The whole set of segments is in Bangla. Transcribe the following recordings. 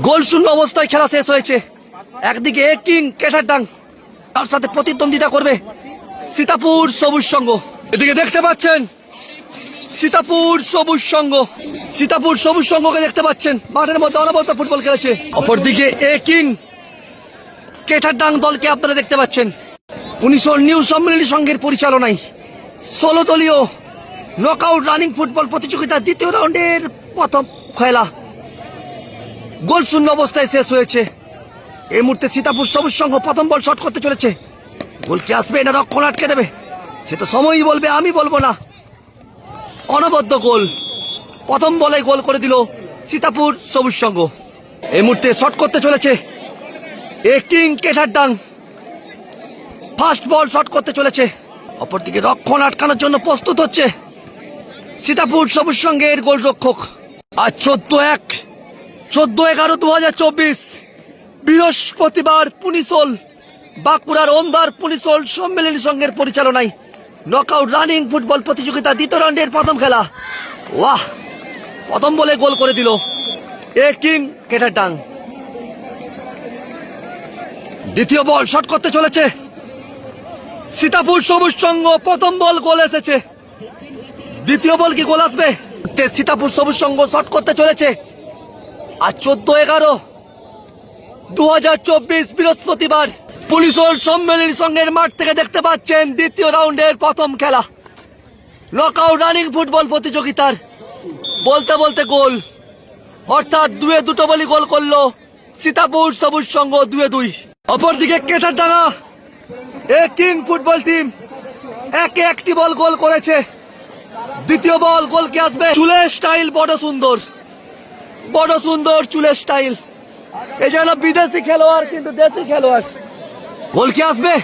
গোল শূন্য অবস্থায় খেলা শেষ হয়েছে। একদিকে কিং কেটারডাং, তার সাথে প্রতিদ্বন্দ্বিতা করবে সীতাপুর সবুজ সংঘ। এদিকে দেখতে পাচ্ছেন সীতাপুর সবুজ সংঘ, সীতাপুর সবুজ সংঘকে দেখতে পাচ্ছেন মাঠের মধ্যে অনবরত ফুটবল খেলেছে। অপরদিকে কিং কেটারডাং দলকে আপনারা দেখতে পাচ্ছেন 19 নিউ সম্মিলনী সংঘের পরিচালনায় 16 দলীয় নকআউট রানিং ফুটবল প্রতিযোগিতার দ্বিতীয় রাউন্ডের প্রথম খেলা গোল শূন্য অবস্থায় শেষ হয়েছে। এই মুহূর্তে সীতাপুর সবুজ সংঘ প্রথম বল শট করতে চলেছে। গোল কি আসবে না রক্ষণ আটকে দেবে সে তো সময়ই বলবে, আমি বলবো না। অনবদ্য গোল, প্রথম বলে গোল করে দিল সীতাপুর সবুজ সংঘ। এই মুহূর্তে শট করতে চলেছে কিং কেটারডাং, ফার্স্ট বল শট করতে চলেছে। অপরদিকে রক্ষণ আটকানোর জন্য প্রস্তুত হচ্ছে সীতাপুর সবুজ সংঘের গোলরক্ষক। আজ 14/11/2024 বৃহস্পতিবার পুনিশোল বাঁকুড়ার ওমদার পুনিশোল সম্মেলনী সংঘের পরিচালনায় নকআউট রানিং ফুটবল প্রতিযোগিতা দ্বিতীয় রাউন্ডের প্রথম খেলা। ওয়াহ, প্রথম বলে গোল করে দিল কিং কেটারডাং। দ্বিতীয় বল শট করতে চলেছে সীতাপুর সবুজ সংঘ, প্রথম বল গোল এসেছে। দ্বিতীয় বল কি গোল আসবে? সীতাপুর সবুজ সংঘ শট করতে চলেছে। আজ 14/11/2024 বৃহস্পতিবার পুলিশোল সম্মেলনী সংঘের মাঠ থেকে দেখতে পাচ্ছেন দ্বিতীয় রাউন্ডের প্রথম খেলা নকআউট রানিং ফুটবল প্রতিযোগিতার। বলতে বলতে গোল, অর্থাৎ 2-2 বলি গোল করলো সীতাপুর সবুজ সংঘ 2-2। অপরদিকে কেটারডাঙ্গা কিং ফুটবল টিম একে একটি বল গোল করেছে। দ্বিতীয় বল গোল কি আসবে? চুলের স্টাইল বড় সুন্দর, বড় সুন্দর চুলের স্টাইল। এই যেন বিদেশি খেলোয়াড় কিন্তু দেশি খেলোয়াড়। গোল কি আসবে?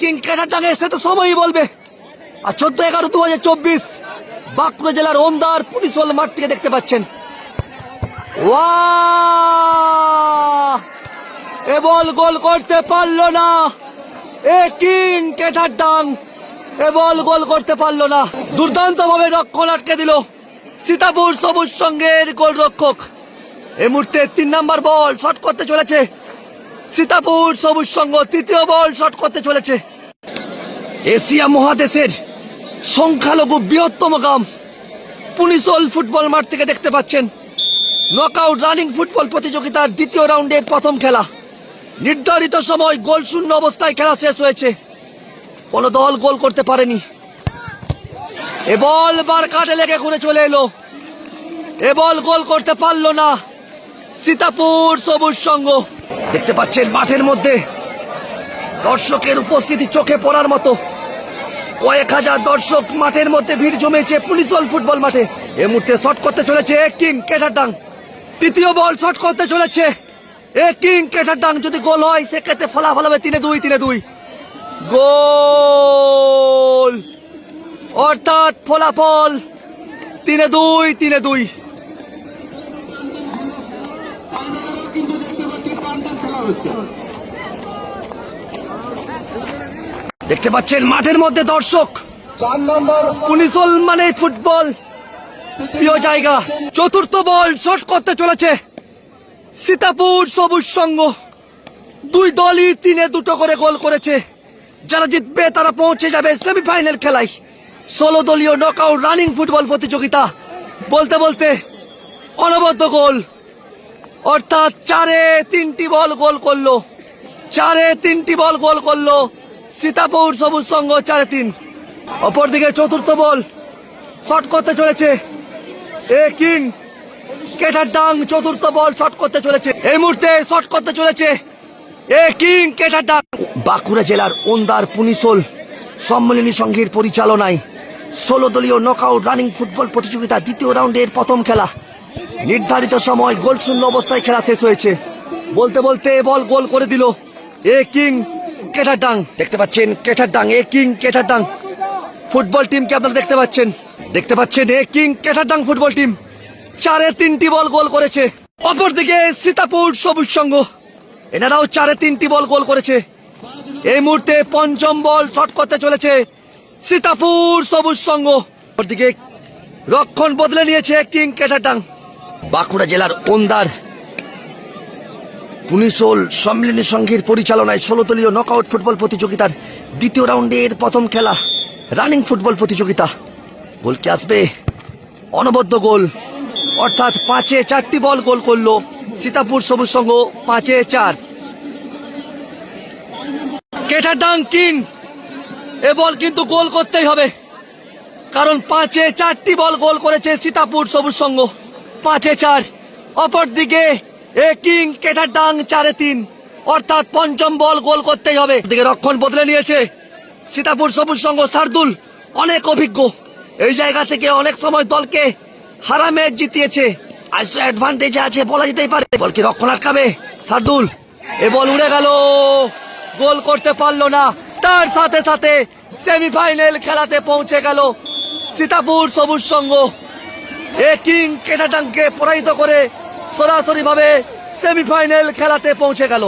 কিং কেটারডাঙ্গা এসে তো সময়ই বলবে। আর 14/11/2024 বাঁকুড়া জেলার ওমদার পুনিশোল মাঠ থেকে দেখতে পাচ্ছেন। ওয়াও, এ বল গোল করতে পারলো না কিং কেটারডাং, এ বল গোল করতে পারলো না। দুর্দান্ত ভাবে রক্ষণ আটকে দিল সীতাপুর সবুজ সংঘের গোলরক্ষক। এই মুহূর্তে 3 নম্বর বল শট করতে চলেছে সীতাপুর সবুজ সংঘ, তৃতীয় বল শট করতে চলেছে। এশিয়া মহাদেশের সংখ্যালঘু বৃহত্তম গ্রাম পুনিশোল ফুটবল মাঠ থেকে দেখতে পাচ্ছেন নকআউট রানিং ফুটবল প্রতিযোগিতার দ্বিতীয় রাউন্ডের প্রথম খেলা। নির্ধারিত সময় গোল শূন্য অবস্থায় খেলা শেষ হয়েছে, কোন দল গোল করতে পারেনি। এ বল বার কাটে লেগে ঘুরে চলে এলো, এ বল গোল করতে পারলো না সীতাপুর সবুজ সংঘ। দেখতে পাচ্ছেন মাঠের মধ্যে দর্শকের উপস্থিতি চোখে পড়ার মতো। কয়েক হাজার দর্শক মাঠের মধ্যে ভিড় জমেছে পুনিশোল ফুটবল মাঠে। এই মুহূর্তে শট করতে চলেছে কিং কেটারডাং, তৃতীয় বল শট করতে চলেছে কিং কেটারডাং। যদি গোল হয় সেক্ষেত্রে ফলাফল হবে 3-2 গোল, অর্থাৎ ফলাফল 3-2। দেখতে পাচ্ছেন মাঠের মধ্যে দর্শক। পুনিশোল মানে ফুটবল প্রিয় জায়গা। চতুর্থ বল শট করতে চলেছে সীতাপুর সবুজ সংঘ। দুই দলই 3-2 করে গোল করেছে। যারা জিতবে তারা পৌঁছে যাবে সেমিফাইনাল খেলায়। 16 দলীয় নকআউট রানিং ফুটবল প্রতিযোগিতা। বলতে বলতে অনবদ্য গোল, অর্থাৎ 4-3টি বল গোল করলো, 4-3টি বল গোল করলো সীতাপুর সবুজ সংঘ 4-3। অপরদিকে চতুর্থ বল শট করতে চলেছে কিং কেটারডাং, চতুর্থ বল শট করতে চলেছে। এই মুহূর্তে শট করতে চলেছে কিং কেটারডাং। বাঁকুড়া জেলার ওমদার পুনিশোল সম্মেলনী সংঘের পরিচালনায় 16 দলীয় নকআউট রানিং ফুটবল প্রতিযোগিতা দ্বিতীয় রাউন্ডের প্রথম খেলা। নির্ধারিত সময় গোল শূন্য অবস্থায় খেলা শেষ হয়েছে। বলতে বলতে বল গোল করে দিল কিং কেটারডাং। দেখতে পাচ্ছেন কেটারডাং কিং কেটারডাং ফুটবল টিমকে আপনারা দেখতে পাচ্ছেন কিং কেটারডাং ফুটবল টিম 4-3টি বল গোল করেছে। অপরদিকে সীতাপুর সবুজ সংঘ এনারাও 4-3টি বল গোল করেছে। এই মুহূর্তে পঞ্চম বল শট করতে চলেছে সীতাপুর সবুজ সংঘ। অপরদিকে রক্ষণ বদলে নিয়েছে কিং কেটারডাং। বাঁকুড়া জেলার ওমদার পুনিশোল সম্মিলনী সংঘের পরিচালনায় 16 দলীয় নকআউট ফুটবল প্রতিযোগিতার দ্বিতীয় রাউন্ডের প্রথম খেলা রানিং ফুটবল প্রতিযোগিতা। গোল কি আসবে? অনবদ্য গোল, অর্থাৎ 5-এ 4টি বল গোল করলো সীতাপুর সবুজ সংঘ, 5-এ 4। কেটারডাং কিং, এ বল কিন্তু গোল করতেই হবে, কারণ 5-এ 4টি বল গোল করেছে সীতাপুর সবুজ সংঘ, 5-এ 4। অপরদিকে এ কিং কেটারডাং 4-এ 3, অর্থাৎ পঞ্চম বল গোল করতেই হবে। দিকে রক্ষণ বদলে নিয়েছে সীতাপুর সবুজ সংঘ। শার্দুল অনেক অভিজ্ঞ, এই জায়গা থেকে অনেক সময় দলকে হারা ম্যাচ জিতিয়েছে, আজ তো অ্যাডভান্টেজে আছে বলা যেতেই পারে। বল কি রক্ষণ আটকাবে শার্দুল? এ বল উড়ে গেল, গোল করতে পারলো না। তার সাথে সাথে সেমিফাইনাল খেলাতে পৌঁছে গেল সীতাপুর সবুজ সংঘ। এ কিং কেটারডাংকে পরাজিত করে সরাসরি ভাবে সেমিফাইনাল খেলাতে পৌঁছে গেল।